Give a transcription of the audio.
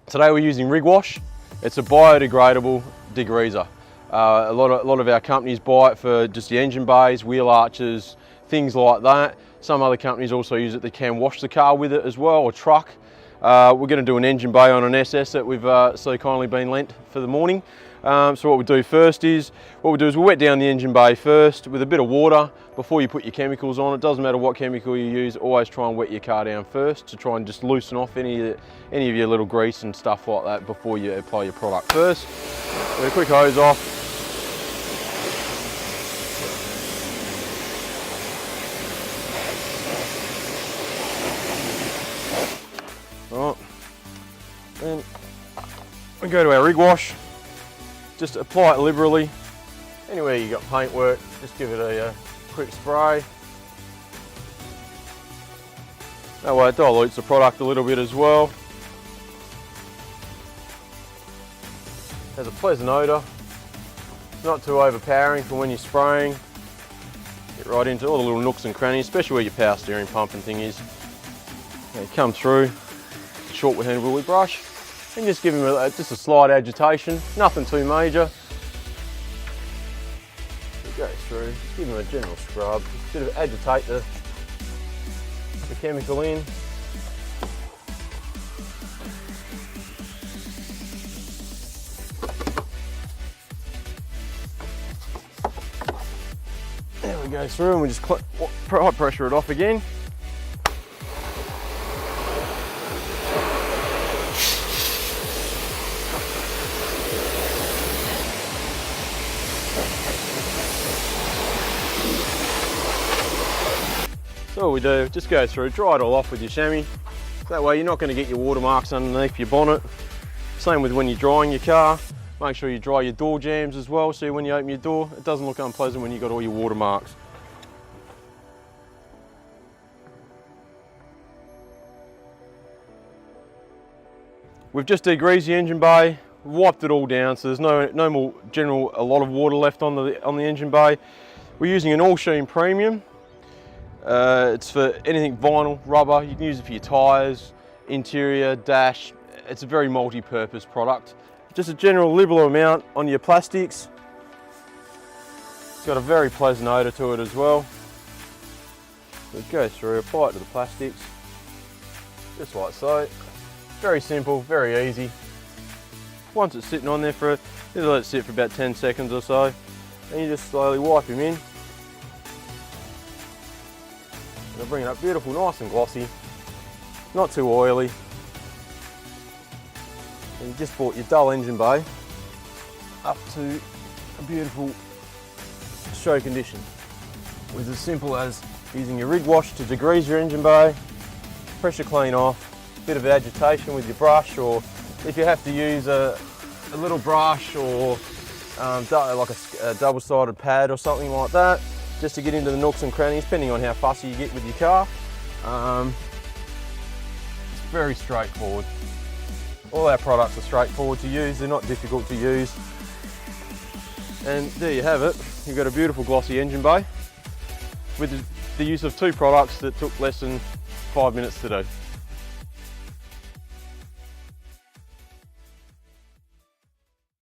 Today we're using Rig Wash. It's a biodegradable degreaser. A lot of our companies buy it for just the engine bays, wheel arches, things like that. Some other companies also use it, they can wash the car with it as well, or truck. We're going to do an engine bay on an SS that we've so kindly been lent for the morning. So what we do first is, we'll wet down the engine bay first with a bit of water before you put your chemicals on. It doesn't matter what chemical you use, always try and wet your car down first to try and just loosen off any of your little grease and stuff like that before you apply your product first. With a quick hose off. Right. Then we go to our Rig Wash. Just apply it liberally. Anywhere you got paintwork, just give it a quick spray. That way it dilutes the product a little bit as well. Has a pleasant odour. Not too overpowering for when you're spraying. Get right into all the little nooks and crannies, especially where your power steering pump and thing is. Okay, come through, short handle with brush. And just give him just a slight agitation, nothing too major. Go through, just give him a general scrub, just sort of agitate the chemical in. There we go through, and we just hot pressure it off again. So all we do, just go through, dry it all off with your chamois. That way you're not going to get your watermarks underneath your bonnet. Same with when you're drying your car. Make sure you dry your door jambs as well, so when you open your door, it doesn't look unpleasant when you've got all your watermarks. We've just degreased the engine bay, wiped it all down, so there's no more a lot of water left on the engine bay. We're using an all-sheen premium. It's for anything vinyl, rubber. You can use it for your tyres, interior, dash. It's a very multi-purpose product. Just a general liberal amount on your plastics. It's got a very pleasant odour to it as well. So go through, apply it to the plastics, just like so. Very simple, very easy. Once it's sitting on there you let it sit for about 10 seconds or so, and you just slowly wipe him in. It'll bring it up beautiful, nice and glossy, not too oily. And you just brought your dull engine bay up to a beautiful show condition. With as simple as using your Rig Wash to degrease your engine bay, pressure clean off, a bit of agitation with your brush, or if you have to use a little brush or like a double-sided pad or something like that, just to get into the nooks and crannies, depending on how fussy you get with your car. It's very straightforward. All our products are straightforward to use, they're not difficult to use. And there you have it, you've got a beautiful glossy engine bay with the use of 2 products that took less than 5 minutes to do.